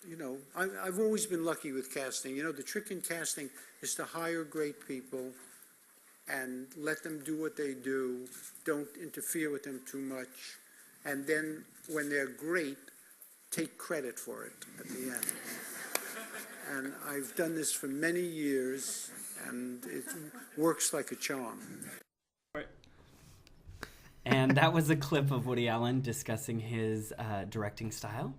You know, I've always been lucky with casting. You know, the trick in casting is to hire great people and let them do what they do. Don't interfere with them too much. And then when they're great, take credit for it at the end. And I've done this for many years, and it works like a charm. And that was a clip of Woody Allen discussing his directing style.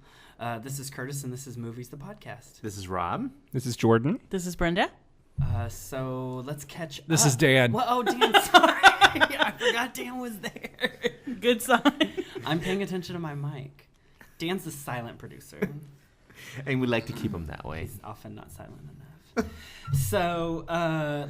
This is Curtis, and this is Movies, the podcast. This is Rob. This is Jordan. This is Brenda. So let's catch This up. is Dan. Well, oh, Dan, sorry. I forgot Dan was there. Good sign. I'm paying attention to my mic. Dan's the silent producer. And we like to keep him that way. He's often not silent enough. So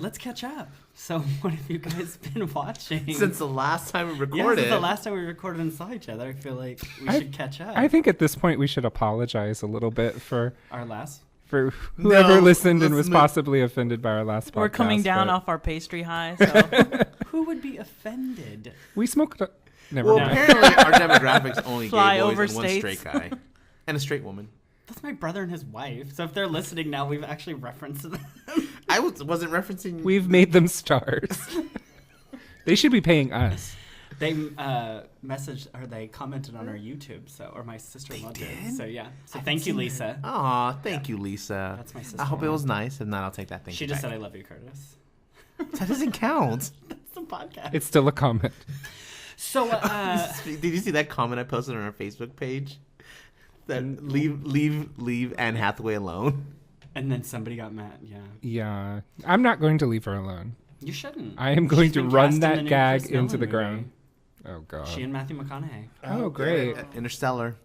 let's catch up. So what have you guys been watching? Since the last time we Yeah, recorded. since the last time we recorded and saw each other, I feel like we should catch up. I think at this point we should apologize a little bit for Our last? whoever listened and let's was move. possibly offended by our last podcast. We're coming down but off our pastry high, so Who would be offended? We smoked. Never Well, mind. apparently our demographics only Fly gay boys over and one states. straight guy. And a straight woman. That's my brother and his wife. So if they're listening now, we've actually referenced them. I wasn't referencing... We've made them stars. They should be paying us. They messaged or they commented on our YouTube, or my sister-in-law did. So yeah. So thank you, Lisa. Aw, thank you, Lisa. That's my I hope it sister-in-law. was nice. If not, I'll take that thing She just back. said I love you, Curtis. That doesn't count. It's a podcast. It's still a comment. So Did you see that comment I posted on our Facebook page? That leave Anne Hathaway alone. and then somebody got mad. Yeah. Yeah, I'm not going to leave her alone. You shouldn't. I am going She's to been run cast in that the new gag Chris into the Nolan ground. movie. Oh god. She and Matthew McConaughey. Oh great. Interstellar.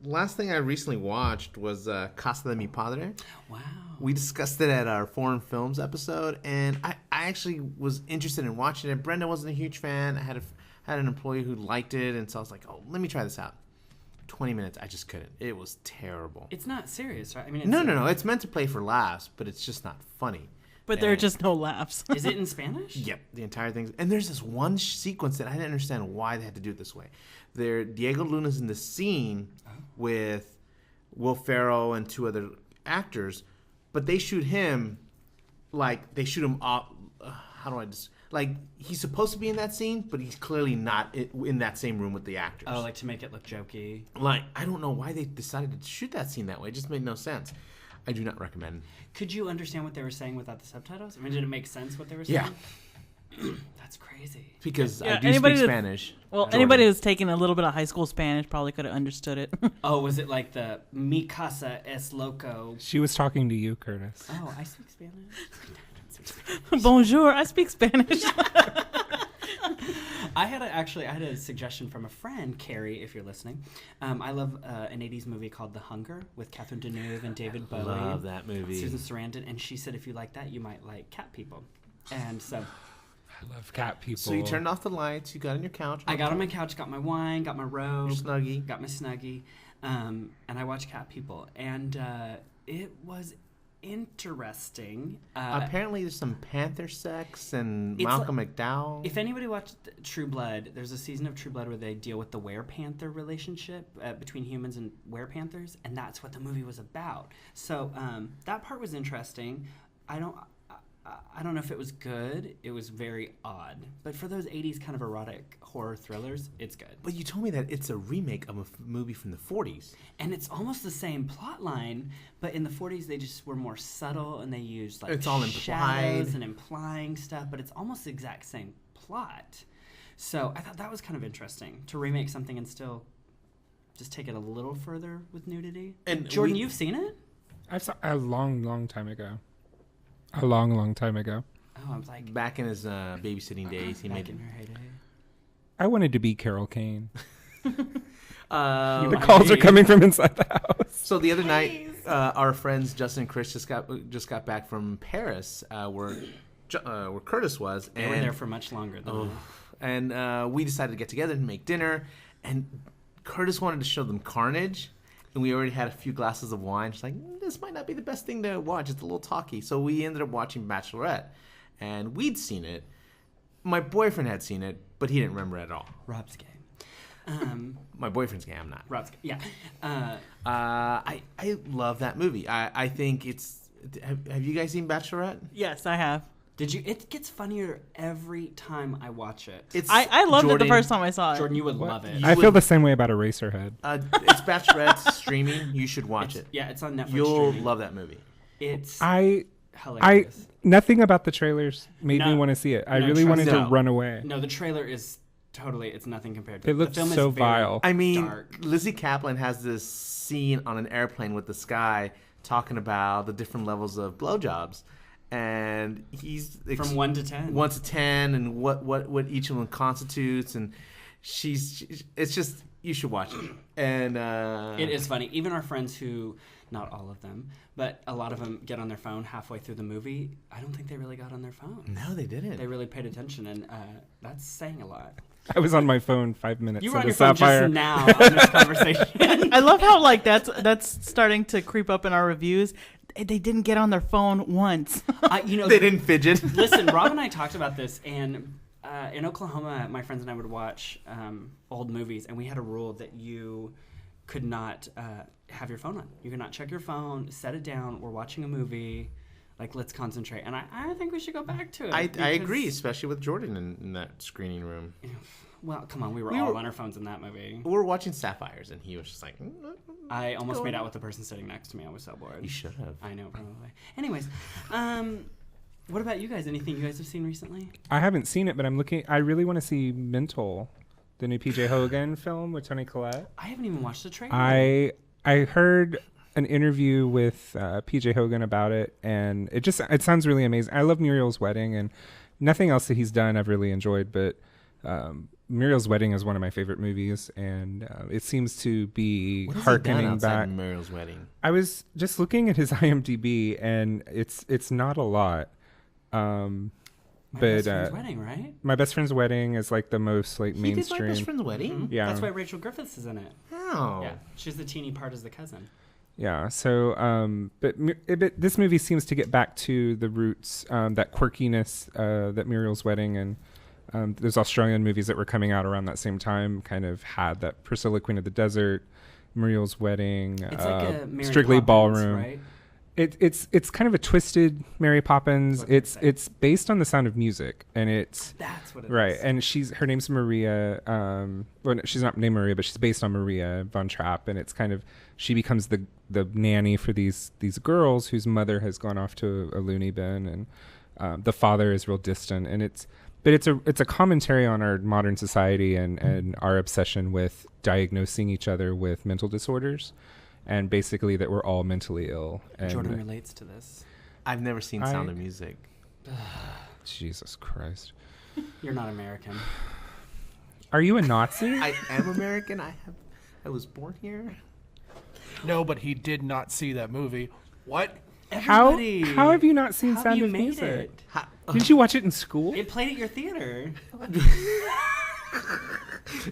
Last thing I recently watched was Casa de Mi Padre. Wow. We discussed it at our foreign films episode, and I actually was interested in watching it. Brenda wasn't a huge fan. I had an employee who liked it, and so I was like, "Oh, let me try this out." 20 minutes, I just couldn't. It was terrible. It's not serious, right? I mean, it's No. It's meant to play for laughs, but it's just not funny. but there are And- just no laughs. Is it in Spanish? Yep, the entire thing. And there's this one sequence that I didn't understand why they had to do it this way. Diego Luna's in the scene with Will Ferrell and two other actors, but they shoot him off. How do I just like he's supposed to be in that scene, but he's clearly not in that same room with the actors. Oh, like to make it look jokey. Like I don't know why they decided to shoot that scene that way. It just made no sense. I do not recommend. Could you understand what they were saying without the subtitles? I mean, did it make sense what they were saying? Yeah. That's crazy. Because Yeah, I do anybody speak that- Spanish. Well, Jordan. anybody who's taken a little bit of high school Spanish probably could have understood it. Oh, was it like the Mi casa es loco? She was talking to you, Curtis. Oh, I speak Spanish. Bonjour, I speak Spanish. I had a suggestion from a friend, Carrie, if you're listening. I love an 80s movie called The Hunger with Catherine Deneuve and David Bowie. Love that movie. Susan Sarandon, and she said if you like that, you might like Cat People. And so I love cat people. So you turned off the lights. You got on your couch. I got on my couch, got my wine, got my robe, Your Snuggie. got my Snuggie, and I watched Cat People, and it was interesting. Apparently, there's some Panther sex and It's Malcolm McDowell. If anybody watched True Blood, there's a season of True Blood where they deal with the were-panther relationship between humans and were-panthers, and that's what the movie was about. So that part was interesting. I don't know if it was good. It was very odd. But for those 80s kind of erotic horror thrillers, it's good. But you told me that it's a remake of a movie from the 40s. And it's almost the same plot line, but in the 40s they just were more subtle and they used like It's all shadows implied. and implying stuff, but it's almost the exact same plot. So I thought that was kind of interesting to remake something and still just take it a little further with nudity. And Jordan, you've seen it? I saw a long time ago. A long time ago. Oh, I was like Back in his babysitting days, he back made in your heyday. I wanted to be Carol Kane. the The calls are coming from inside the house. So the other night, our friends Justin and Chris just got back from Paris, where Curtis was. They were there for much longer than And we decided to get together and make dinner. And Curtis wanted to show them Carnage. And we already had a few glasses of wine. She's like, this might not be the best thing to watch. It's a little talky. So we ended up watching Bachelorette. And we'd seen it. My boyfriend had seen it, but he didn't remember it at all. Rob's game. My boyfriend's gay. I'm not. Rob's, yeah. I love that movie. I think it's. Have you guys seen Bachelorette? Yes, I have. Did you? It gets funnier every time I watch it. It's I loved it the Jordan- first time I saw it. Jordan, you would What? love it. You I feel would- the same way about Eraserhead. It's Bachelorette streaming. You should watch it. Yeah, it's on Netflix. You'll streaming. love that movie. It's I hilarious. nothing about the trailers made me No. want to see it. I No, really trust wanted me. to No. run away. No, the trailer is totally. It's nothing compared to It the looked film. so is very vile. I mean, dark. Lizzie Kaplan has this scene on an airplane with this guy talking about the different levels of blowjobs, and he's From 1 to 10. 1 to 10, and what each of them constitutes, and it's just you should watch it. And It is funny. Even our friends who, not all of them, but a lot of them get on their phone halfway through the movie. I don't think they really got on their phone. No, they didn't. They really paid attention, and that's saying a lot. I was on my phone 5 minutes You were on into your phone Sapphire. just now on this conversation. I love how like that's starting to creep up in our reviews. They didn't get on their phone once. They didn't fidget. Listen, Rob and I talked about this, and in Oklahoma, my friends and I would watch old movies, and we had a rule that you could not have your phone on. You could not check your phone, set it down. We're watching a movie. Like, let's concentrate. And I think we should go back to it. I because- agree, especially with Jordan in that screening room. Well, come on. We were We all were- on our phones in that movie. We were watching Sapphires, and he was just like, I almost Go made on. out with the person sitting next to me. I was so bored. you should have. I know, probably. Anyways, what about you guys? Anything you guys have seen recently? I haven't seen it, but I'm looking. I really want to see Mental, the new PJ Hogan film with Toni Collette. I haven't even watched the trailer. I heard an interview with PJ Hogan about it, and it sounds really amazing. I love Muriel's Wedding, and nothing else that he's done I've really enjoyed, but Muriel's Wedding is one of my favorite movies, and it seems to be What has he done harkening outside back. Muriel's Wedding? I was just looking at his IMDb, and it's not a lot. My But best friend's wedding, right? My Best Friend's Wedding is like the most like He did My mainstream. Best Friend's Wedding? Mhm. Yeah. That's why Rachel Griffiths is in it. Oh. Yeah, she's the teeny part as the cousin. Yeah. So, but this movie seems to get back to the roots, that quirkiness that Muriel's Wedding and those Australian movies that were coming out around that same time kind of had that Priscilla Queen of the Desert, Muriel's Wedding, It's like a Mary Strictly Poppins, Ballroom. right? It's kind of a twisted Mary Poppins. That's what I was gonna It's based on The Sound of Music, and it's That's what it right. is. And her name's Maria. Well, no, she's not named Maria, but she's based on Maria von Trapp, and it's kind of she becomes the nanny for these girls whose mother has gone off to a loony bin, and the father is real distant, and it's a commentary on our modern society and our obsession with diagnosing each other with mental disorders. And basically that we're all mentally ill. And Jordan relates to this. I've never seen Sound of Music. Jesus Christ. You're not American. Are you a Nazi? I am American. I was born here. No, but he did not see that movie. What? how Everybody, have you not seen how Sound you of made Music? it? Didn't you watch it in school? It played at your theater.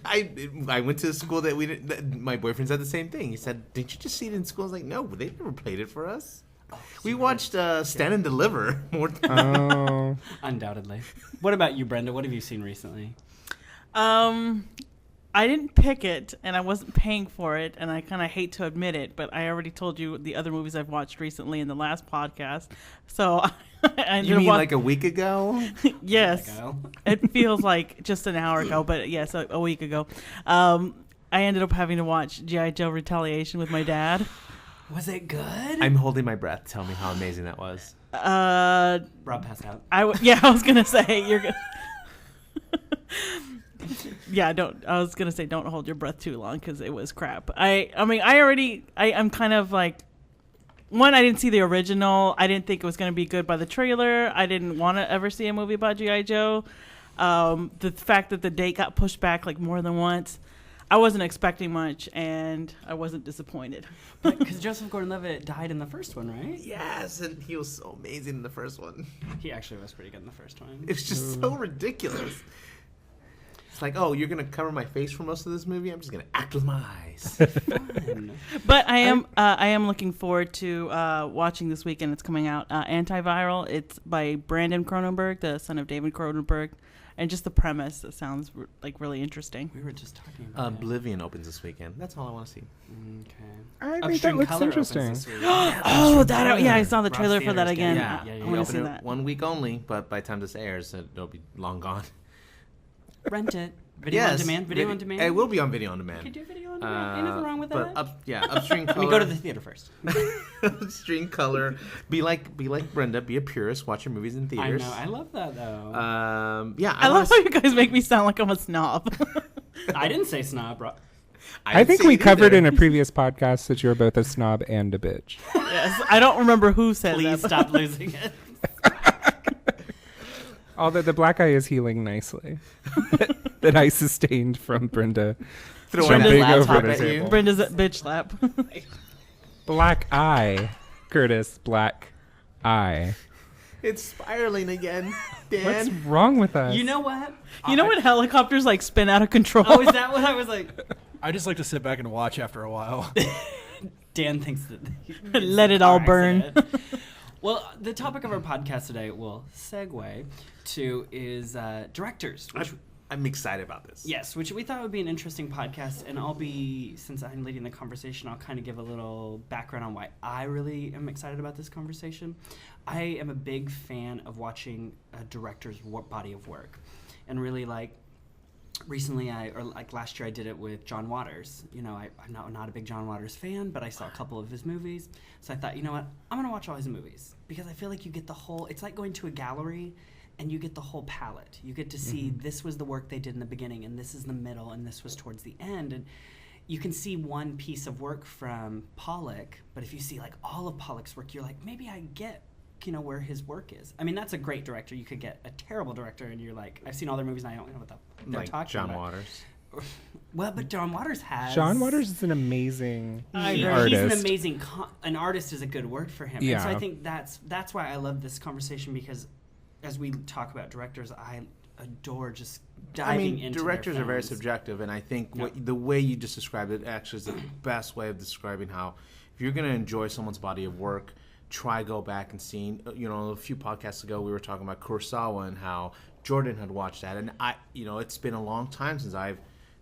I went to a school that we didn't. That my boyfriend said the same thing. He said, "Didn't you just see it in school?" I was like, "No, they never played it for us." We watched Stand and Deliver more. Oh, Undoubtedly. What about you, Brenda? What have you seen recently? I didn't pick it, and I wasn't paying for it, and I kind of hate to admit it, but I already told you the other movies I've watched recently in the last podcast. So I You mean like a week ago? yes, Kyle? it feels like just an hour ago, but yes, a week ago. I ended up having to watch G.I. Joe Retaliation with my dad. Was it good? I'm holding my breath. Tell me how amazing that was. Rob passed out. I was gonna say you're gonna. Yeah, I was gonna say don't hold your breath too long because it was crap. I'm kind of like, one, I didn't see the original. I didn't think it was gonna be good by the trailer. I didn't want to ever see a movie about G.I. Joe. The fact that the date got pushed back like more than once, I wasn't expecting much, and I wasn't disappointed. Because Joseph Gordon-Levitt died in the first one, right? Yes, and he was so amazing in the first one. He actually was pretty good in the first one. It's just so ridiculous. It's like, oh, you're gonna cover my face for most of this movie. I'm just gonna act with my eyes. Fun. But I am looking forward to watching this weekend. It's coming out, Antiviral. It's by Brandon Cronenberg, the son of David Cronenberg, and just the premise that sounds like really interesting. We were just talking about Oblivion opens this weekend. That's all I want to see. it. Okay. I think that Upstream looks Color opens interesting. this week. Oh, that yeah, I saw the Ross trailer for that Theaters again. getting- I yeah, We want to open see it that. 1 week only, but by the time this airs, it'll be long gone. Rent it. Video on demand. Video on demand. It will be on video on You demand. could do video on demand. Ain't nothing wrong with that. But Upstream Color. I mean, go to the theater first. Upstream Color. Be like Brenda. Be a purist. Watch your movies in I theaters. know. I love that though. Yeah, I love how you guys make me sound like I'm a snob. I didn't say snob, bro. I think we covered in a previous podcast that you're both a snob and a bitch. Yes, I don't remember who said Please that. stop losing it. Although the black eye is healing nicely. That I sustained from Brenda throwing jumping that over laptop the at you. table. Brenda's a bitch slap. Black eye. Curtis, black eye. It's spiraling again, Dan. What's wrong with us? You know what? You know when helicopters like spin out of control? Oh, is that what I was like? I just like to sit back and watch after a while. Dan thinks that. Let it all burn. Accident. Well, the topic of our podcast today will segue to is directors. Which, I'm excited about this. yes, which we thought would be an interesting podcast, and since I'm leading the conversation, I'll kind of give a little background on why I really am excited about this conversation. I am a big fan of watching a director's body of work, and really recently, last year, I did it with John Waters. You know, I'm not a big John Waters fan, but I saw a couple of his movies. So I thought, you know what? I'm going to watch all his movies because I feel like you get the whole, it's like going to a gallery and you get the whole palette. You get to see this was the work they did in the beginning and this is the middle and this was towards the end. And you can see one piece of work from Pollock, but if you see like all of Pollock's work, you're like, maybe I get where his work is. I mean, that's a great director. You could get a terrible director and you're like, I've seen all their movies and I don't know what they're Like talking John about. Waters. Well, but John Waters has... John Waters is an amazing He's artist. an amazing... an artist is a good word for him. And so I Yeah. think that's why I love this conversation, because as we talk about directors, I adore just diving into directors their are very films. subjective, and I think Yeah. the way you just described it actually is the best way of describing how if you're going to enjoy someone's body of work, try go back and see. A few podcasts ago we were talking about Kurosawa and how Jordan had watched that, and it's been a long time since I've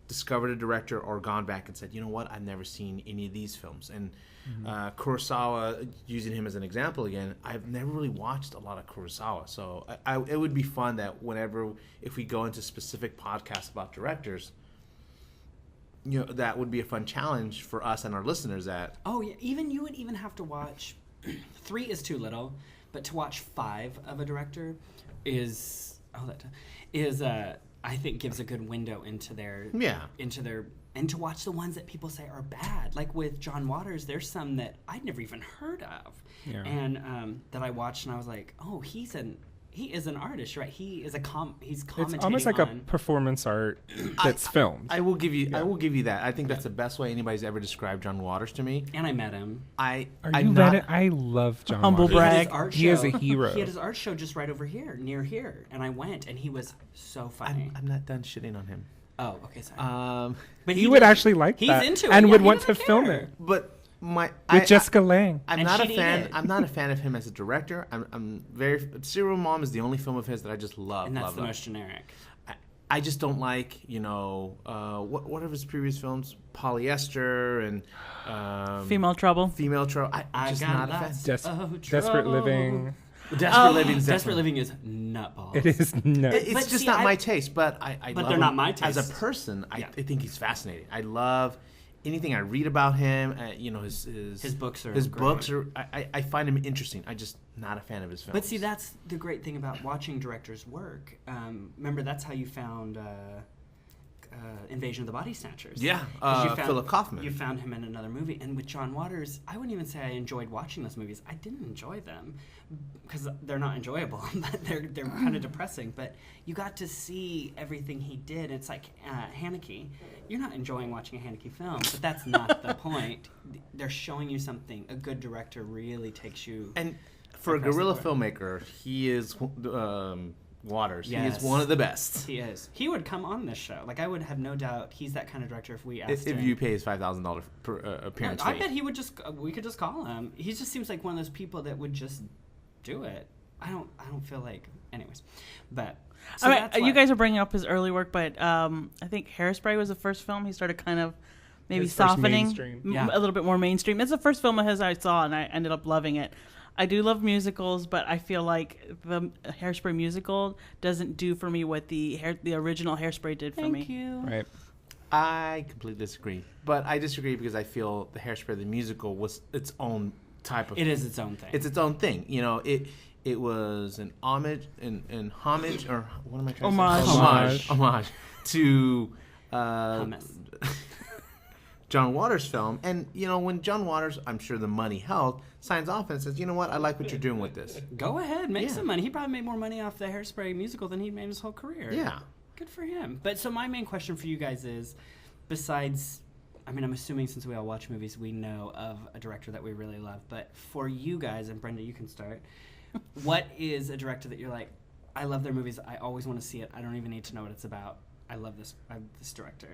discovered a director or gone back and said, you know what, I've never seen any of these films. And Kurosawa, using him as an example again, I've never really watched a lot of Kurosawa. So it would be fun that if we go into specific podcasts about directors, that would be a fun challenge for us and our listeners. Oh, yeah. You would even have to watch... 3 is too little, but to watch 5 of a director I think gives a good window into their and to watch the ones that people say are bad. Like with John Waters, there's some that I'd never even heard of, and that I watched and I was like, oh, he is an artist, right? He is he's commentating. It's almost like on, a performance art that's filmed. I will give you that. I think that's the best way anybody's ever described John Waters to me. and I met him. I love John Humble Waters. brag. He had his art He is show. a hero. He had his art show just right over here, near here, and I went, and he was so funny. I'm not done shitting on him. Oh, okay, sorry. But He would does- actually like he's that into it, and yeah, would he want to doesn't film care. it But with Jessica Lange. I'm And not a she'd eat fan. it. I'm not a fan of him as a director. I'm very. Serial Mom is the only film of his that I just love. And that's love, the love. most generic. I just don't like, what are his previous films? Polyester and Female Trouble. Female Trouble. I'm just not a fan. Desperate Living. Desperate Living. Desperate Living is nutballs. It is no. It's But just see, not my taste. But I But love they're him not my as a taste. person. Yeah. I think he's fascinating. I love anything I read about him. His books are his great. books are. I find him interesting. I just not a fan of his films. But see, that's the great thing about watching directors' work. Remember, that's how you found Invasion of the Body Snatchers. Yeah, 'Cause you Philip Kaufman. You found him in another movie. And with John Waters, I wouldn't even say I enjoyed watching those movies. I didn't enjoy them because they're not enjoyable. they're kind of depressing. But you got to see everything he did. It's like Haneke. You're not enjoying watching a Haneke film, but that's not the point. They're showing you something. A good director really takes you... And for a across the guerrilla board. filmmaker, he is Waters. He Yes. is one of the best. He is. He would come on this show. Like, I would have no doubt he's that kind of director if we asked If him. you pay his $5,000 per appearance I fee. bet he would we could just call him. He just seems like one of those people that would just do it. I don't feel like, anyways, but. I mean, that's you why- guys are bringing up his early work, but I think Hairspray was the first film he started kind of maybe His first softening mainstream. Yeah. a little bit more mainstream. It's the first film of his I saw, and I ended up loving it. I do love musicals, but I feel like the Hairspray musical doesn't do for me what the original Hairspray did for me. Thank you. Right. I completely disagree, but I disagree because I feel the Hairspray the musical was its own type of. It is its own thing. It's its own thing. You know, it was an homage and homage, or what am I trying to say? Homage to Hummus. John Waters' film. And you know, when John Waters, I'm sure the money helped, signs off and says, you know what, I like what you're doing with this. Go ahead, make Yeah. some money. He probably made more money off the Hairspray musical than he made his whole career. Yeah. Good for him. But so my main question for you guys is, besides, I mean, I'm assuming since we all watch movies, we know of a director that we really love. But for you guys, and Brenda, you can start. What is a director that you're like, I love their movies. I always want to see it. I don't even need to know what it's about. I love this director.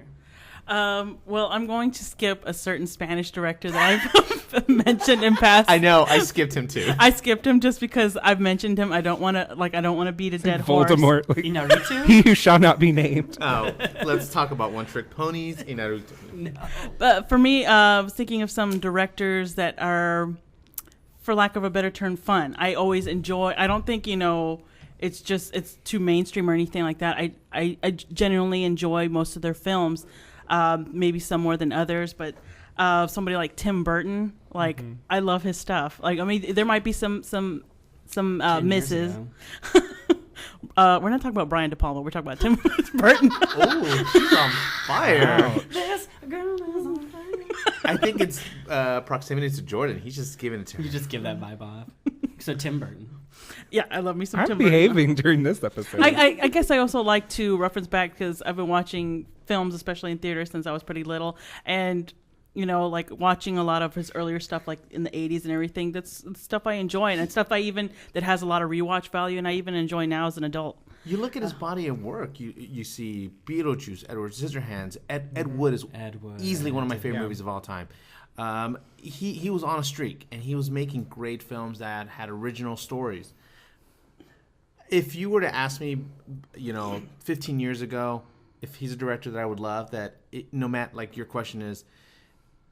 Well, I'm going to skip a certain Spanish director that I've mentioned in past. I know, I skipped him too. I skipped him just because I've mentioned him. I don't want to beat a dead horse. Voldemort. Like, Inarritu? he who shall not be named. Oh, let's talk about One Trick Ponies. Inaruto. No. But for me, I was thinking of some directors that are, for lack of a better term, fun. I always enjoy. I don't think it's too mainstream or anything like that. I genuinely enjoy most of their films, maybe some more than others. But somebody like Tim Burton, like I love his stuff. Like I mean, there might be some 10 years misses. ago. We're not talking about Brian De Palma. We're talking about Tim Burton. Oh, she's on fire. This girl is on fire. I think it's proximity to Jordan. He's just giving it to her. You just give that vibe off. So Tim Burton. Yeah, I love me some I'm Tim Burton. behaving during this episode. I guess I also like to reference back because I've been watching films, especially in theater, since I was pretty little, and like watching a lot of his earlier stuff, like in the '80s and everything. That's stuff I enjoy, and it's stuff that has a lot of rewatch value, and I even enjoy now as an adult. You look at his body of work. You see Beetlejuice, Edward Scissorhands. Ed Wood is Ed Wood. easily one of my favorite Yeah. movies of all time. He was on a streak, and he was making great films that had original stories. If you were to ask me, 15 years ago, if he's a director that I would love, no matter, like your question is,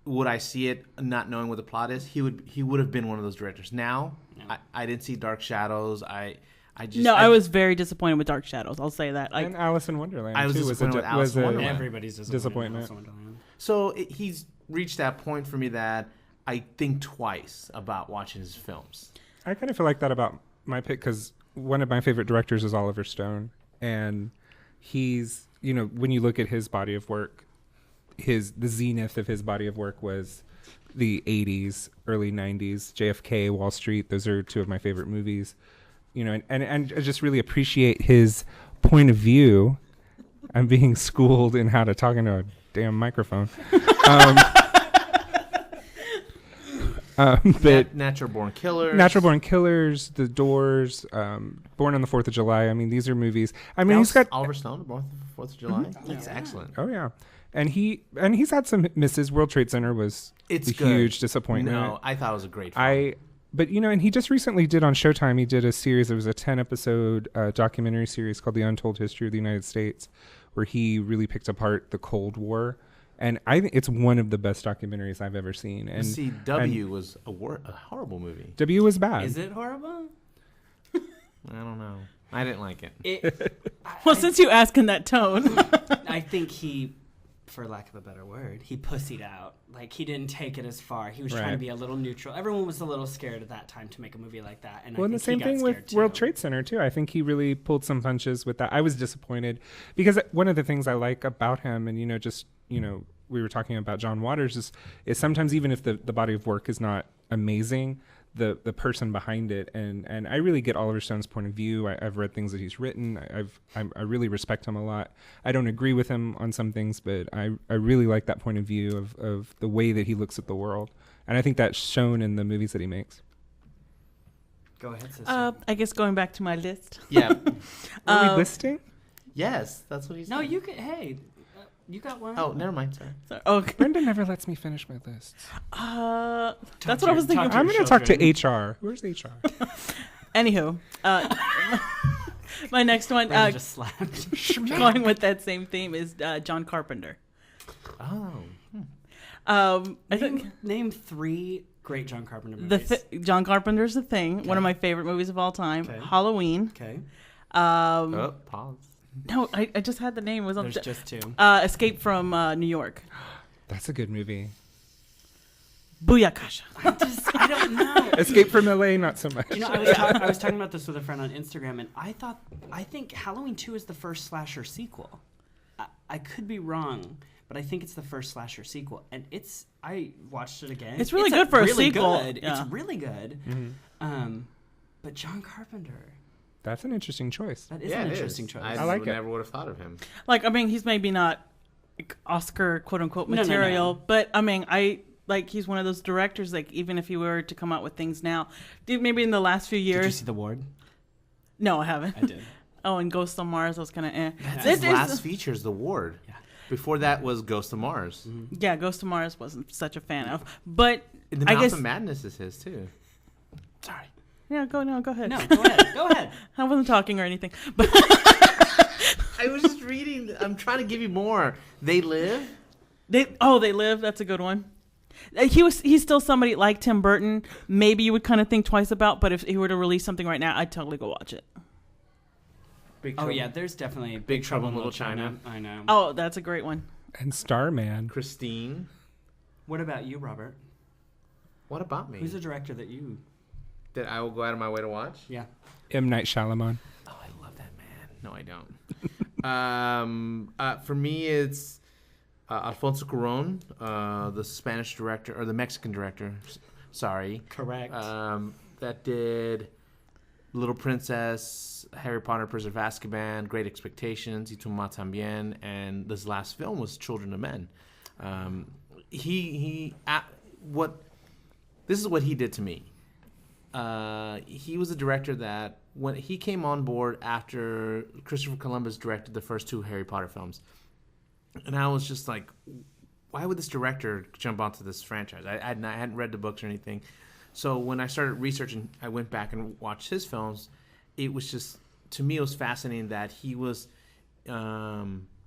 would I see it not knowing what the plot is? He would have been one of those directors. Now, No. I didn't see Dark Shadows. I was very disappointed with Dark Shadows. I'll say that. and Alice in Wonderland. I was too, disappointed with Alice in Wonderland. Everybody's disappointed. Disappointment. So he's reached that point for me that I think twice about watching his films. I kind of feel like that about my pick because one of my favorite directors is Oliver Stone, and he's when you look at his body of work, the zenith of his body of work was the 80s, early 90s, JFK, Wall Street. Those are two of my favorite movies. And I just really appreciate his point of view. I'm being schooled in how to talk into a damn microphone. But Natural Born Killers. Natural Born Killers, The Doors, Born on the 4th of July. I mean, these are movies. I mean, he's got Oliver Stone, Born on the 4th of July. It's excellent. Oh yeah, and he's had some misses. World Trade Center was It's a good. huge disappointment. No, I thought it was a great film. But and he just recently did on Showtime. He did a series. It was a 10-episode documentary series called The Untold History of the United States, where he really picked apart the Cold War. And I think it's one of the best documentaries I've ever seen. And See, W was a horrible movie. W was bad. Is it horrible? I don't know. I didn't like it. Well, since you ask in that tone, I think he, for lack of a better word, he pussied out. Like, he didn't take it as far. He was trying to Right. be a little neutral. Everyone was a little scared at that time to make a movie like that. And Well, and the same thing with World Trade Center, too. I think he really pulled some punches with that. I was disappointed because one of the things I like about him, and, we were talking about John Waters, is sometimes even if the body of work is not amazing, the person behind it. And I really get Oliver Stone's point of view. I've read things that he's written. I really respect him a lot. I don't agree with him on some things, but I really like that point of view of the way that he looks at the world. And I think that's shown in the movies that he makes. Go ahead, sister. I guess going back to my list. Yeah. Are we listing? Yes, that's what he said. No, you can. Hey, you got one. Oh, never mind. Sorry. So, okay. Brenda never lets me finish my lists. That's to what I was your- thinking. talk I'm your going to talk children. to HR. Where's HR? Anywho, my next one, Brandon just slapped. going with that same theme, is John Carpenter. Oh. I think Name 3 great John Carpenter movies. John Carpenter's The Thing, one of my favorite movies of all time. Okay. Halloween. Okay. Pause. No, I just had the name. It was on There's just 2. Escape from New York. That's a good movie. Booyakasha. I don't know. Escape from LA, not so much. You know, I was talking about this with a friend on Instagram, and I think Halloween 2 is the first slasher sequel. I could be wrong, but I think it's the first slasher sequel, and I watched it again. It's really good for a really sequel. Good. Yeah. It's really good. But John Carpenter, That's an interesting choice. that is Yeah, an it interesting is. choice. I like it. Never would have thought of him. Like, I mean, he's maybe not Oscar quote unquote No, no, material, no. but I mean, he's one of those directors. Like, even if he were to come out with things now, maybe in the last few Did you years. see The Ward? No, I haven't. I did. Oh, and Ghost on Mars, I was kind of That's This his is- last feature is The Ward. Yeah. Before that was Ghost of Mars. Yeah, Ghost of Mars wasn't such a fan of, but The I Mouth guess of Madness is his too. Sorry. yeah. Go ahead. No, go ahead. Go ahead. I wasn't talking or anything, but I was just reading. I'm trying to give you more. They Live. They Live. That's a good one. He's still somebody like Tim Burton. Maybe you would kind of think twice about, but if he were to release something right now, I'd totally go watch it. Big Oh Trouble. yeah, there's definitely Big Trouble in Little China. I know. Oh, that's a great one. And Starman. Christine. What about you, Robert? What about me? Who's a director that you? That I will go out of my way to watch? Yeah. M. Night Shyamalan. Oh, I love that man. No, I don't. For me, it's Alfonso Cuarón, the Spanish director or the Mexican director. Sorry. Correct. That did Little Princess, Harry Potter, Prisoner of Azkaban, Great Expectations, Y Tu Mamá También, and this last film was Children of Men. This is what he did to me. He was a director that when he came on board after Christopher Columbus directed the first 2 Harry Potter films, and I was just like, why would this director jump onto this franchise? I hadn't read the books or anything. So when I started researching, I went back and watched his films. It was just, to me, it was fascinating that he was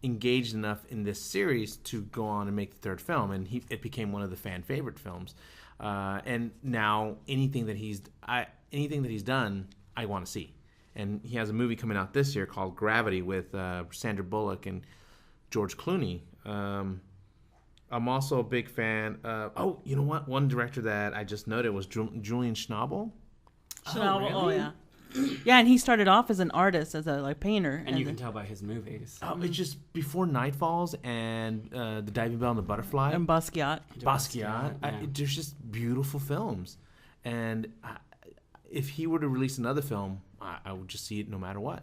engaged enough in this series to go on and make the 3rd film, and it became one of the fan favorite films. And now anything that he's done, I want to see. And he has a movie coming out this year called Gravity with Sandra Bullock and George Clooney. I'm also a big fan. You know what? One director that I just noted was Julian Schnabel. Oh yeah, yeah. And he started off as an artist, as a painter, and you can tell by his movies. Oh, it's just Before Night Falls and The Diving Bell and the Butterfly. and Basquiat. Basquiat, yeah. There's just beautiful films. And if he were to release another film, I would just see it no matter what.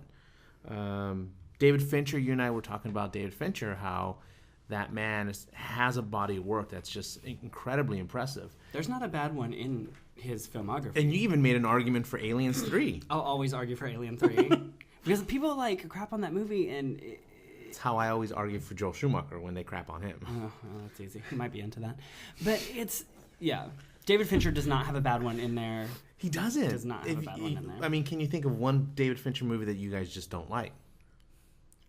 David Fincher, you and I were talking about David Fincher, how that man has a body of work that's just incredibly impressive. There's not a bad one in his filmography. And you even made an argument for Aliens 3. I'll always argue for Alien 3. Because people crap on that movie, and It's how I always argue for Joel Schumacher when they crap on him. oh, well, that's easy. He might be into that. But David Fincher does not have a bad one in there. He doesn't. Does not have a bad one in there. I mean, can you think of one David Fincher movie that you guys just don't like?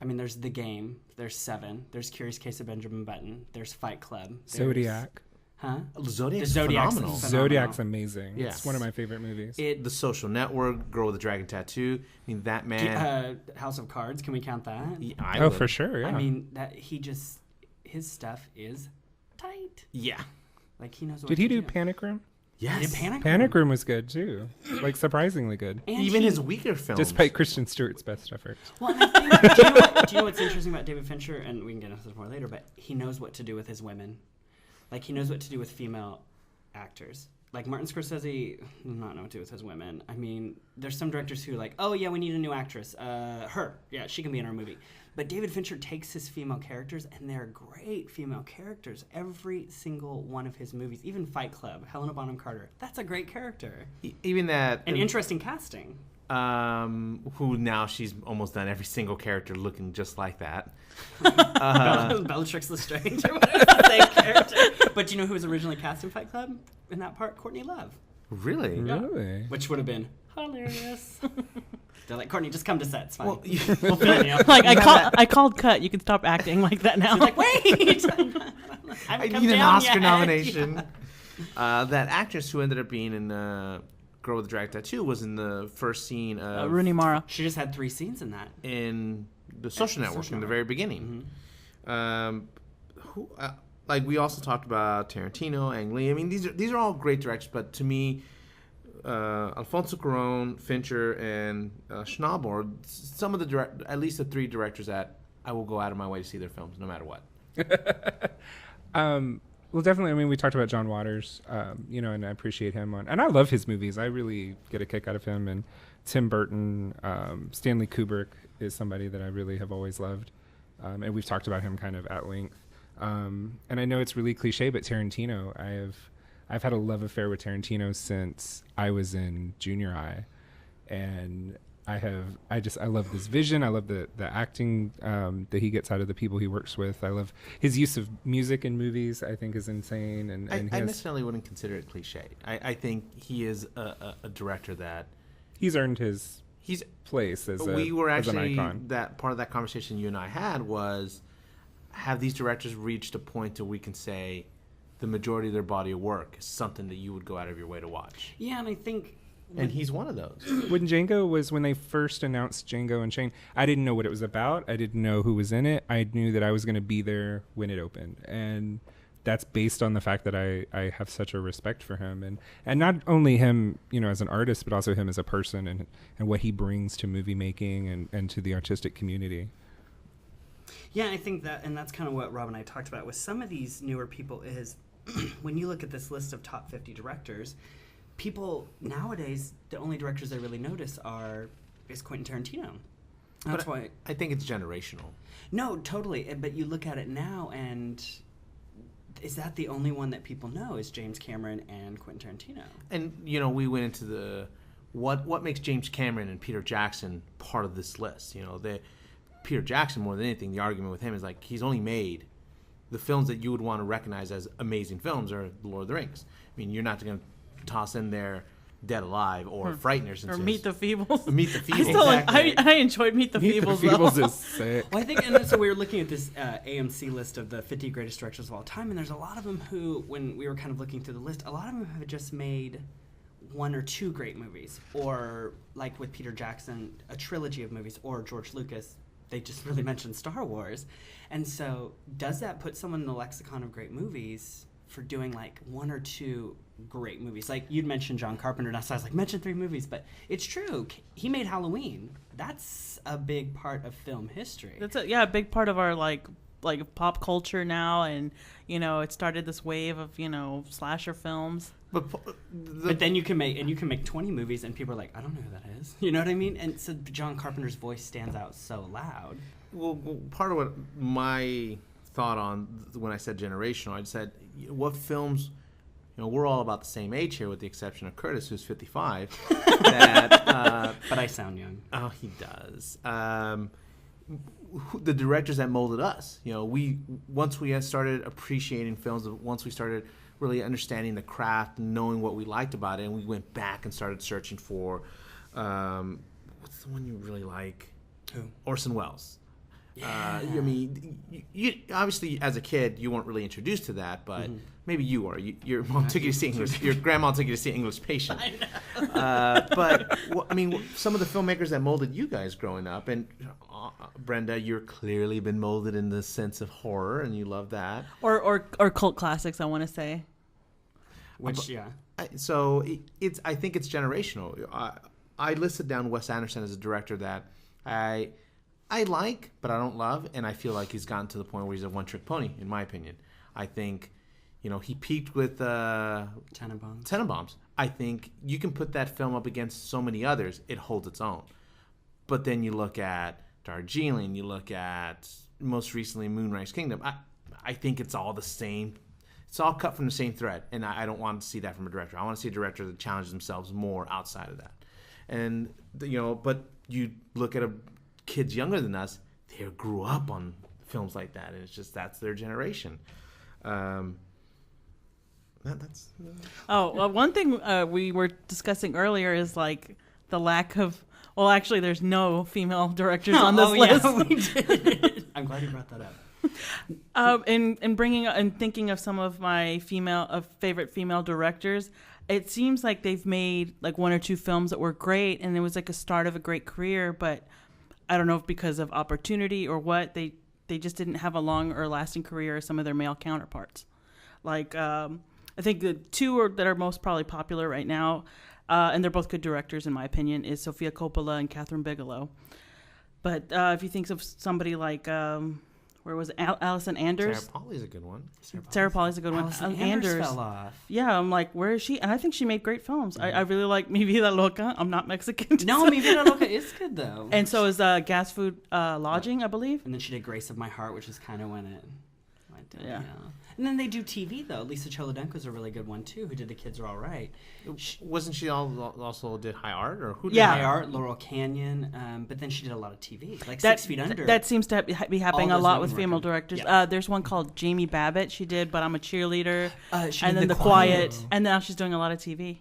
I mean, there's The Game, there's Seven, there's Curious Case of Benjamin Button, there's Fight Club. There's, Zodiac. Huh? Zodiac's Zodiac's phenomenal. phenomenal. Zodiac's amazing. Yes. It's one of my favorite movies. The Social Network, Girl with the Dragon Tattoo. I mean, that man. House of Cards, can we count that? I Oh, would. for sure. Yeah. I mean, his stuff is tight. Yeah. Like, he knows what Did to he do Panic Room? Yes. He did Panic Panic Room was good too. Like surprisingly good. And Even he- his weaker films. Despite Kristen Stewart's best efforts. Well, and I think, do you know what's interesting about David Fincher? And we can get into this more later, but he knows what to do with his women. Like, he knows what to do with female actors. Like, Martin Scorsese does not know what to do with his women. I mean, there's some directors who are like, oh, yeah, we need a new actress. Her. Yeah, she can be in our movie. But David Fincher takes his female characters, and they're great female characters. Every single one of his movies, even Fight Club, Helena Bonham Carter, that's a great character. Even that. And interesting casting. Who now she's almost done every single character looking just like that. Bellatrix Lestrange. Or whatever, the same character. But do you know who was originally cast in Fight Club? In that part, Courtney Love. Really? Really? which would have been hilarious. They're like, Courtney, just come to set. It's fine. Well, you, We'll fill you. Like I called cut. You can stop acting like that now. She's like, wait! I need an Oscar nomination. That actress who ended up being in Girl with the Dragon Tattoo was in the first scene of Rooney Mara. She just had 3 scenes in that. in the Social Network Social in the Network. very beginning. Like we also talked about Tarantino, Ang Lee. I mean, these are all great directors, but to me, Alfonso Cuarón, Fincher, and Schnaub are some of the at least the 3 directors that I will go out of my way to see their films, no matter what. Well, definitely. I mean, we talked about John Waters, and I appreciate him and I love his movies. I really get a kick out of him. And Tim Burton, Stanley Kubrick is somebody that I really have always loved, and we've talked about him kind of at length. And I know it's really cliche, but Tarantino, I've had a love affair with Tarantino since I was in junior high, and I love this vision. I love the acting that he gets out of the people he works with. I love his use of music in movies. I think is insane. And I necessarily wouldn't consider it cliche. I think he is a director that he's earned his he's. place as We were as an actually icon. that part of that conversation you and I had was, have these directors reached a point where we can say the majority of their body of work is something that you would go out of your way to watch? Yeah, and I think And he's one of those. When they first announced Django Unchained, I didn't know what it was about. I didn't know who was in it. I knew that I was going to be there when it opened. And that's based on the fact that I have such a respect for him. And not only him, as an artist, but also him as a person and what he brings to movie making and to the artistic community. Yeah, I think that's kind of what Rob and I talked about with some of these newer people is when you look at this list of top 50 directors, people nowadays, the only directors they really notice is Quentin Tarantino. That's why. I think it's generational. No, totally. But you look at it now, and is that the only one that people know is James Cameron and Quentin Tarantino? And we went into the what makes James Cameron and Peter Jackson part of this list. Peter Jackson, more than anything, the argument with him is like he's only made the films that you would want to recognize as amazing films are The Lord of the Rings. I mean, you're not going to toss in there Dead Alive or Frighteners Or Meet the Feebles. Meet the Feebles. I enjoyed Meet the Feebles. The Feebles is sick. Well, I think, and so we were looking at this AMC list of the 50 greatest directors of all time, and there's a lot of them who, when we were kind of looking through the list, a lot of them have just made 1 or 2 great movies, or like with Peter Jackson, a trilogy of movies, or George Lucas, they just really mentioned Star Wars. And so does that put someone in the lexicon of great movies for doing like 1 or 2 great movies? Like you'd mentioned John Carpenter, and so I was like, mention 3 movies, but it's true. He made Halloween. That's a big part of film history. That's a big part of our like pop culture now, and it started this wave of slasher films. But then you can make 20 movies, and people are like, I don't know who that is. You know what I mean? And so John Carpenter's voice stands out so loud. Well, part of what my thought on when I said generational, I said what films. We're all about the same age here, with the exception of Curtis, who's 55. But I sound young. Oh, he does. The directors that molded us. Once we started appreciating films, once we started really understanding the craft, knowing what we liked about it, and we went back and started searching for what's the one you really like? Who? Orson Welles. Yeah. I mean, you obviously as a kid you weren't really introduced to that, but maybe you are. Your mom took you to see English. Your grandma took you to see English Patient. I know. But some of the filmmakers that molded you guys growing up, and Brenda, you're clearly been molded in the sense of horror, and you love that. Or cult classics, I want to say. Which, yeah. I think it's generational. I listed down Wes Anderson as a director that I like, but I don't love, and I feel like he's gotten to the point where he's a one-trick pony, in my opinion. I think, he peaked with Tenenbaums. I think you can put that film up against so many others, it holds its own. But then you look at Darjeeling, you look at, most recently, Moonrise Kingdom. I think it's all the same. It's all cut from the same thread, and I don't want to see that from a director. I want to see a director that challenges themselves more outside of that. And, but you look at kids younger than us, they grew up on films like that, and it's just that's their generation. That's Oh, well, one thing we were discussing earlier is like the lack of. Well, actually, there's no female directors on this list. Yeah, we did. I'm glad you brought that up. In bringing and thinking of some of my favorite female directors, it seems like they've made like one or two films that were great, and it was like a start of a great career. But I don't know if because of opportunity or what, they just didn't have a long or lasting career as some of their male counterparts. Like I think the two that are most probably popular right now, and they're both good directors in my opinion, is Sofia Coppola and Catherine Bigelow. But if you think of somebody like where was it? Alison Anders? Sarah Polly's a good one. Sarah Polly's a good one. Alison Anders fell off. Yeah, I'm like, where is she? And I think she made great films. I really like Mi Vida Loca. I'm not Mexican. No, Mi Vida Loca is good though. And so is Gas Food Lodging, I believe. And then she did Grace of My Heart, which is kind of when it went down. Yeah. And then they do TV though. Lisa Cholodenko's a really good one too, who did The Kids Are All Right. Wasn't she also did High Art or who? Did Yeah. High Art, Laurel Canyon, but then she did a lot of TV, like That, 6 Feet Under. That seems to be happening All a those lot women with female working. directors. Yeah. There's one called Jamie Babbitt. She did, but I'm a cheerleader. She And did then The Quiet. And now she's doing a lot of TV.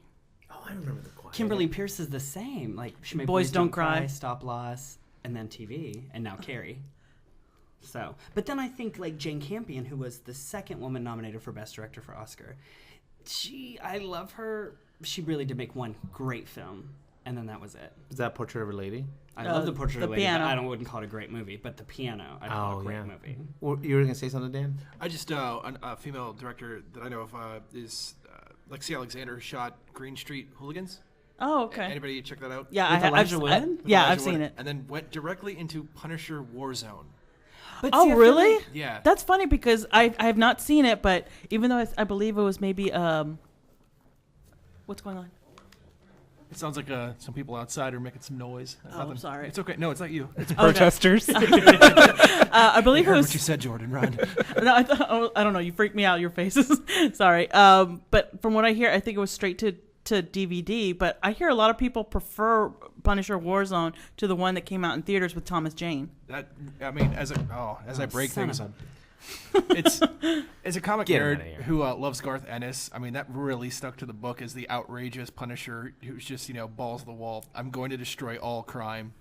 Oh, I remember the Quiet. Kimberly Pierce is the same. Like she made Boys Don't Cry. Stop Loss, and then TV, and now Carrie. So, but then I think like Jane Campion, who was the second woman nominated for Best Director for Oscar. I love her. She really did make one great film, and then that was it. Is that Portrait of a Lady? I love The Portrait of The a Lady, Piano. but wouldn't call it a great movie. But The Piano, I'd call it a great movie. Well, you were gonna say something, Dan? I just a female director that I know of is Lexi Alexander, who shot Green Street Hooligans. Oh, okay. Anybody check that out? Yeah, With Elijah Wood? With yeah, Elijah I've seen Wood. it. And then went directly into Punisher Warzone. But Oh, see, I feel really? like- Yeah. That's funny because I have not seen it, but even though I believe it was maybe what's going on? It sounds like some people outside are making some noise. Oh, I'm sorry. It's okay. No, it's not you. It's Protesters. I believe it heard was. what you said, Jordan. Run. No, I don't know. You freaked me out. Your faces. Sorry. But from what I hear, I think it was straight to DVD. But I hear a lot of people prefer Punisher Warzone to the one that came out in theaters with Thomas Jane. That I mean, as I break son things of up, it's a comic Get him nerd outta here. who loves Garth Ennis. I mean, that really stuck to the book as the outrageous Punisher who's just balls to the wall. I'm going to destroy all crime.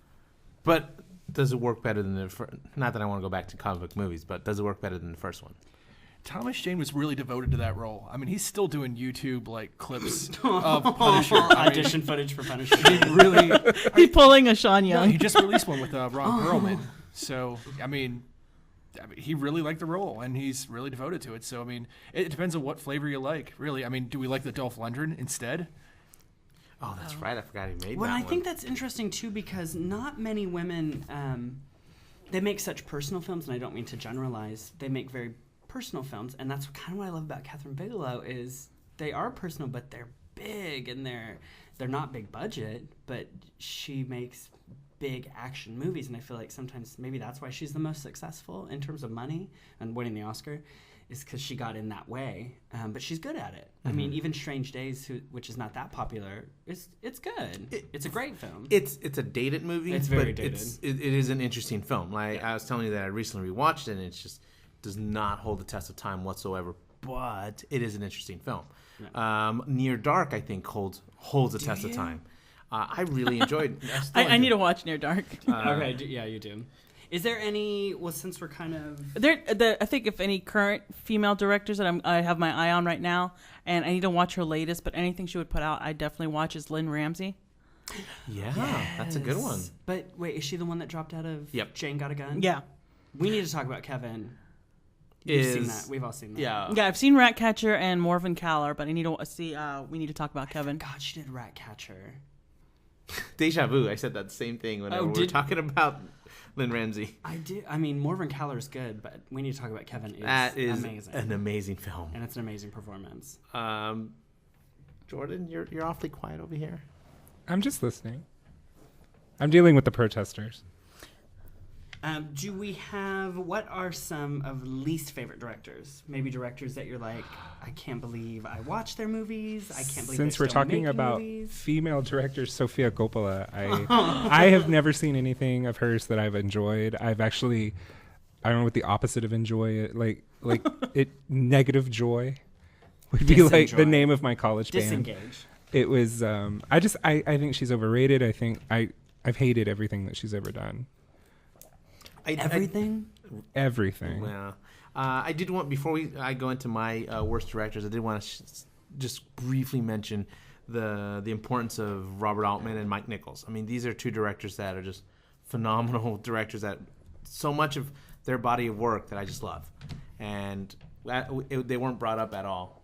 But does it work better than the not that I want to go back to comic book movies, but does it work better than the first one? Thomas Jane was really devoted to that role. I mean, he's still doing YouTube clips of Punisher. I mean, audition footage for Punisher. he really, He's pulling a Sean Young. he just released one with Ron Perlman. So I mean, he really liked the role, and he's really devoted to it. So I mean, it depends on what flavor you like. Really, I mean, do we like the Dolph Lundgren instead? Oh, that's right. I forgot he made Well, that I one. think that's interesting too because not many women they make such personal films, and I don't mean to generalize. They make very personal films, and that's kind of what I love about Catherine Bigelow is they are personal, but they're big, and they're not big budget, but she makes big action movies, and I feel like sometimes maybe that's why she's the most successful in terms of money and winning the Oscar. Is because she got in that way, but she's good at it. I mean, even Strange Days, which is not that popular, it's good. It's a great film. It's a dated movie. It's very but dated. it is an interesting film. Like I was telling you that I recently rewatched it, and it's just does not hold the test of time whatsoever. But it is an interesting film. Near Dark, I think holds the test of time. I really enjoyed. I need to watch Near Dark. Okay, yeah, you do. Is there any? Well, since we're kind of I think if any current female directors that I have my eye on right now, and I need to watch her latest, but anything she would put out, I definitely watch is Lynn Ramsey. Yeah, that's a good one. But wait, is she the one that dropped out of Yep. Jane Got a Gun? Yeah. We need to talk about Kevin. You've seen that. We've all seen that. Yeah. Yeah, I've seen Ratcatcher and Morven Caller, but I need to see. We need to talk about Kevin. God, she did Ratcatcher. Deja vu. I said that same thing whenever we were did- talking about Lynn Ramsey. I do. I mean, Morven Caller's good, but we need to talk about Kevin. That is amazing, an amazing film. and it's an amazing performance. Jordan, you're awfully quiet over here. I'm just listening. I'm dealing with the protesters. Do we have? What are some of least favorite directors? Maybe directors that you're like, I can't believe I watched their movies. I can't believe. Since they're we're still talking making about movies. female director Sofia Coppola, I have never seen anything of hers that I've enjoyed. I've actually, I don't know what the opposite of enjoy it like it negative joy. would be like the Disenjoy. name of my college band. Disengage. It was I think she's overrated. I think I've hated everything that she's ever done. Everything. Everything. Yeah. I did want, before I go into my worst directors, I did want to just briefly mention the importance of Robert Altman and Mike Nichols. I mean, these are two directors that are just phenomenal directors that so much of their body of work that I just love. And they weren't brought up at all.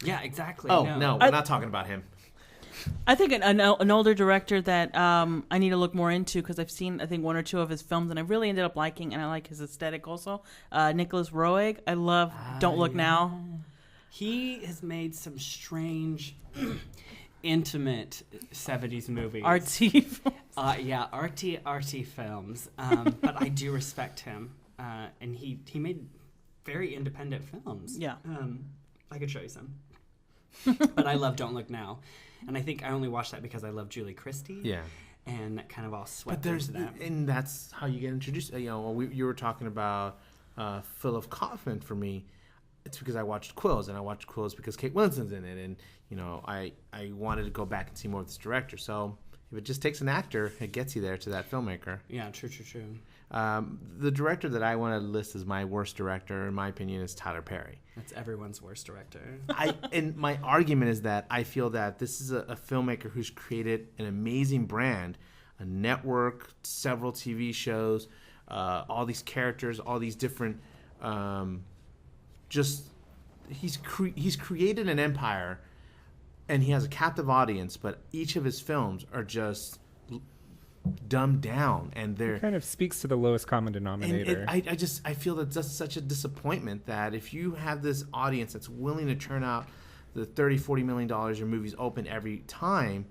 Yeah, exactly. Oh, no, we're not talking about him. I think an older director that I need to look more into, because I've seen, I think, one or two of his films, and I really ended up liking, and I like his aesthetic also. Nicholas Roeg. I love Don't Look Now. He has made some strange, intimate 70s movies. Artsy. Yeah, arty films. But I do respect him. And he made very independent films. Yeah. I could show you some. But I love Don't Look Now. And I think I only watched that because I love Julie Christie. Yeah. And that kind of all swept But into that. and that's how you get introduced. You were talking about Philip Kaufman for me. It's because I watched Quills, and I watched Quills because Kate Winslet's in it, and I wanted to go back and see more of this director. So if it just takes an actor, it gets you there to that filmmaker. Yeah, true. The director that I want to list as my worst director, in my opinion, is Tyler Perry. That's everyone's worst director. And my argument is that I feel that this is a filmmaker who's created an amazing brand, a network, several TV shows, all these characters, all these different. He's created an empire, and he has a captive audience. But each of his films are just dumbed down, and they're It kind of speaks to the lowest common denominator. I feel that that's such a disappointment that if you have this audience that's willing to turn out the $30-40 million your movies open every time,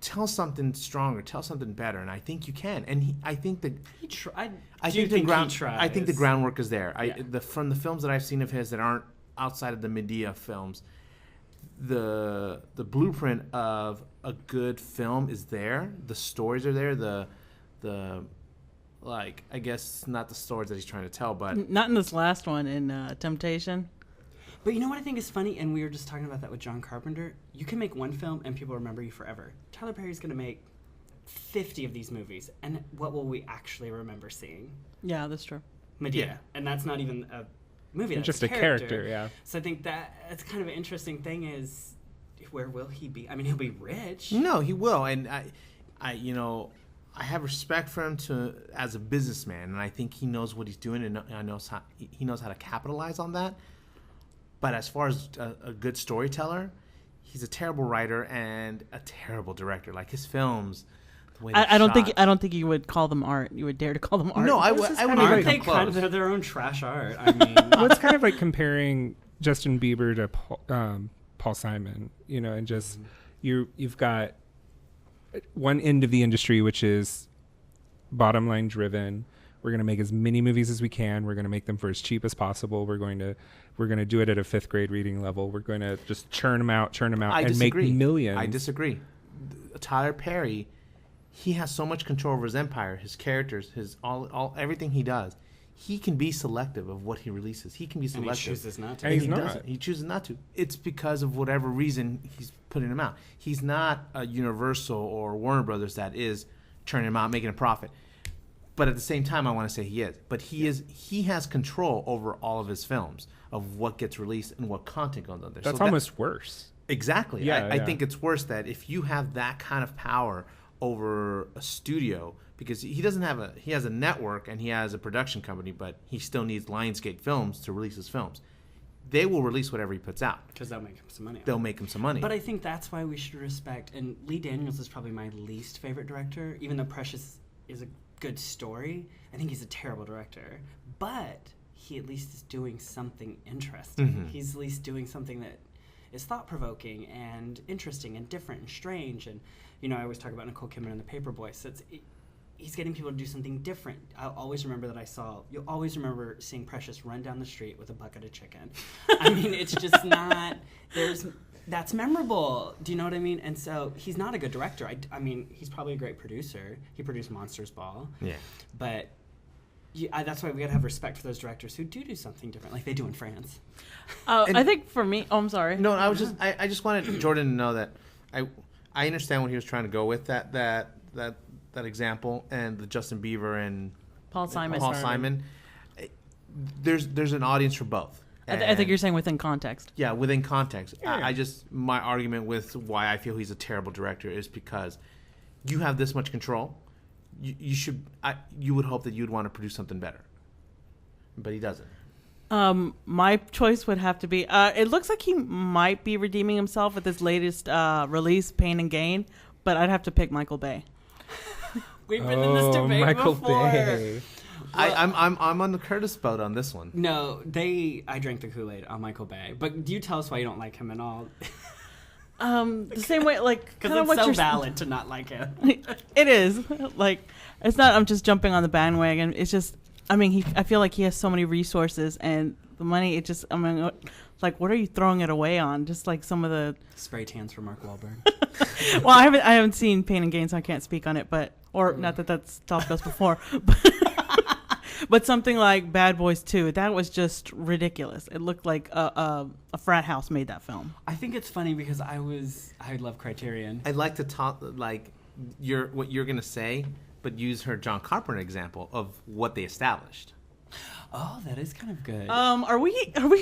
tell something stronger, tell something better, and I think you can. And I think that He tried. I think the groundwork is there. From the films that I've seen of his that aren't outside of the Medea films, the blueprint of a good film is there. The stories are there. The I guess not the stories that he's trying to tell, but Not in this last one, in Temptation. But you know what I think is funny, and we were just talking about that with John Carpenter. You can make one film and people remember you forever. Tyler Perry's going to make 50 of these movies, and what will we actually remember seeing? Yeah, that's true. Medea. Yeah. And that's not even a movie. That's Just a character, yeah. So I think that's kind of an interesting thing is, where will he be? I mean, he'll be rich. no, he will. And I have respect for him as a businessman, and I think he knows what he's doing, and he knows how to capitalize on that. But as far as a good storyteller, he's a terrible writer and a terrible director. Like his films, the way I don't think you would call them art. You would dare to call them art. No, I wouldn't even Aren't they come close. kind of their own trash art? I mean, Well, it's kind of like comparing Justin Bieber to Paul Simon, and just you've got one end of the industry, which is bottom line driven. We're going to make as many movies as we can. We're going to make them for as cheap as possible. We're going to do it at a 5th grade reading level. We're going to just churn them out, and make millions. I disagree. Tyler Perry, he has so much control over his empire, his characters, his all everything he does. He can be selective of what he releases. He can be and selective. he chooses not to. And he's he not. doesn't. He chooses not to. It's because of whatever reason he's putting them out. He's not a Universal or Warner Brothers that is churning them out, making a profit. But at the same time, I want to say he is. But he has control over all of his films, of what gets released and what content goes on there. That's So almost worse. Exactly. Yeah, I yeah. think it's worse that if you have that kind of power over a studio, because he has a network and he has a production company, but he still needs Lionsgate Films to release his films. They will release whatever he puts out. Because they'll make him some money. They'll make him some money. But I think that's why we should respect, and Lee Daniels is probably my least favorite director, even though Precious is a good story. I think he's a terrible director. But he at least is doing something interesting. Mm-hmm. He's at least doing something that is thought-provoking and interesting and different and strange. And, I always talk about Nicole Kidman and The Paperboy. So he's getting people to do something different. I'll always remember you'll always remember seeing Precious run down the street with a bucket of chicken. I mean, it's just not, that's memorable. Do you know what I mean? And so he's not a good director. I mean, he's probably a great producer. He produced Monsters Ball. yeah. But, that's why we gotta have respect for those directors who do something different, like they do in France. I think for me, I'm sorry. No, I just wanted Jordan to know that I understand what he was trying to go with that example and the Justin Bieber and Paul Simon. Paul Simon. There's an audience for both. I think you're saying within context. Yeah, within context. Yeah. My argument with why I feel he's a terrible director is because you have this much control. You would hope that you'd want to produce something better, but he doesn't. My choice would have to be. It looks like he might be redeeming himself with his latest release, Pain and Gain, but I'd have to pick Michael Bay. We've been in this debate Michael before. Bay. I'm on the Curtis boat on this one. No, I drank the Kool-Aid on Michael Bay. But do you tell us why you don't like him at all? The same way, like, Because kind of it's what so you're valid to not like him. It is like it's not. I'm just jumping on the bandwagon. It's just. I mean, I feel like he has so many resources and the money. It just. I mean, like, what are you throwing it away on? Just like some of the. Spray tans for Mark Wahlberg. Well, I haven't seen Pain and Gain, so I can't speak on it. But not that that's talked about before. But something like Bad Boys 2, that was just ridiculous. It looked like a frat house made that film. I think it's funny because I love Criterion. I'd like to talk like what you're gonna say, but use her John Carpenter example of what they established. Oh, that is kind of good. Are we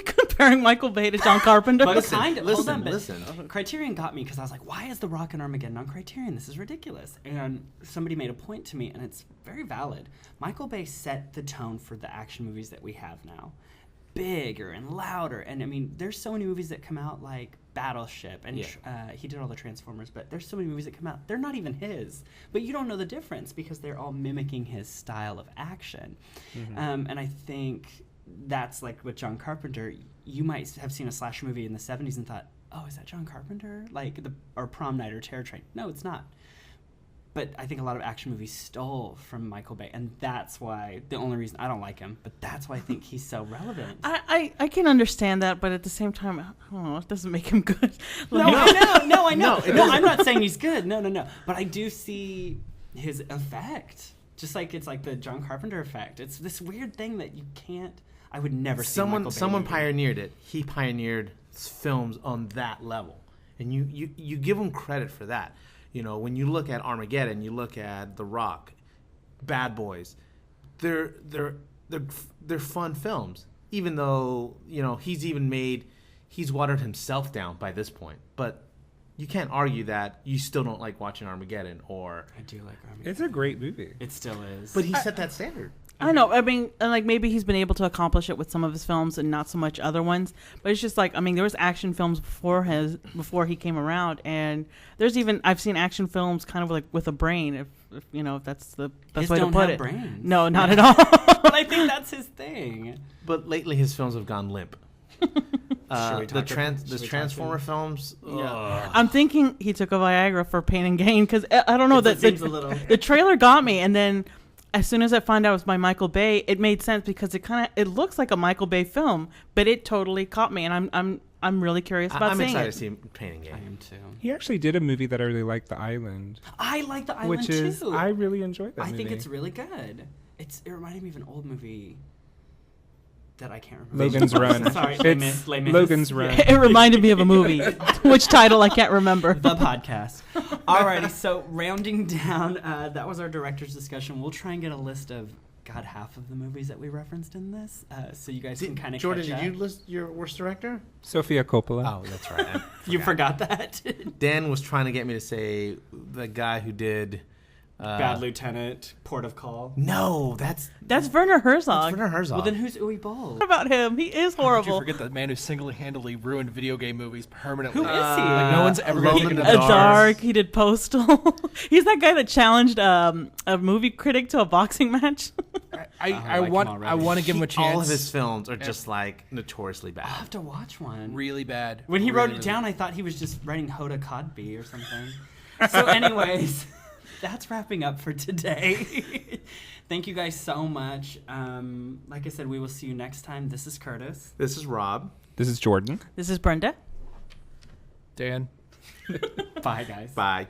comparing Michael Bay to John Carpenter? But Listen, kind of. listen, Hold on, but listen. Criterion got me because I was like, why is The Rock and Armageddon on Criterion? This is ridiculous. And somebody made a point to me, and it's very valid. Michael Bay set the tone for the action movies that we have now. Bigger and louder. And, I mean, there's so many movies that come out like Battleship, and he did all the Transformers, but there's so many movies that come out. They're not even his. But you don't know the difference because they're all mimicking his style of action. Mm-hmm. And I think that's like with John Carpenter. You might have seen a slasher movie in the 70s and thought, oh, is that John Carpenter? Like, or Prom Night or Terror Train. No, it's not. But I think a lot of action movies stole from Michael Bay, and that's why, the only reason I don't like him, but that's why I think he's so relevant. I can understand that, but at the same time, I don't know, it doesn't make him good. No, I know. No, No, I'm not saying he's good. No. But I do see his effect. Just like it's like the John Carpenter effect. It's this weird thing that you can't, I would never see Michael Bay Someone movie. pioneered it. He pioneered films on that level. And you give him credit for that. You know, when you look at Armageddon, you look at The Rock, Bad Boys, they're fun films. Even though, you know, he's watered himself down by this point. But you can't argue that you still don't like watching Armageddon or. I do like Armageddon. It's a great movie. It still is. But he set that standard. I know. I mean, and like maybe he's been able to accomplish it with some of his films and not so much other ones. But it's just like, I mean, there was action films before he came around, and I've seen action films kind of like with a brain, if you know, if that's the best His way to don't put have it. brains. No, not at all. But I think that's his thing. But lately his films have gone limp. Should we The talk about- Transformer films. Yeah. I'm thinking he took a Viagra for Pain and Gain because I don't know It that seems a little. the trailer got me, and then as soon as I found out it was by Michael Bay, it made sense because it looks like a Michael Bay film, but it totally caught me, and I'm really curious about I'm seeing excited it. to see Pain and I Gain. am too. He actually did a movie that I really liked, The Island, I like the island which is too. I really enjoyed that I movie. think it's really good. It reminded me of an old movie that I can't remember. Logan's Run. Sorry, It's Les Mis. Logan's Run. It reminded me of a movie, which title I can't remember. The podcast. Alrighty, so rounding down, that was our director's discussion. We'll try and get a list of half of the movies that we referenced in this, so you guys can kind of Jordan, catch up. did you list your worst director? Sophia Coppola. Oh, that's right. You forgot that? Dan was trying to get me to say the guy who did Bad Lieutenant, Port of Call. No, that's That's Werner Herzog. Werner Herzog. Well, then who's Uwe Boll? What about him? He is Did you horrible. forget the man who single-handedly ruined video game movies permanently? Who is he? Like, no one's ever Alone going in to the get A Dark. Dark. He did Postal. He's that guy that challenged a movie critic to a boxing match. I like him want already. to give him a chance. all of his films are just like notoriously I'll bad. have to watch one. really bad. When he Really, wrote it really down, I thought he was just writing Hoda Kotb or something. So anyways, that's wrapping up for today. Thank you guys so much. Like I said, we will see you next time. This is Curtis. This is Rob. This is Jordan. This is Brenda. Dan. Bye, guys. Bye.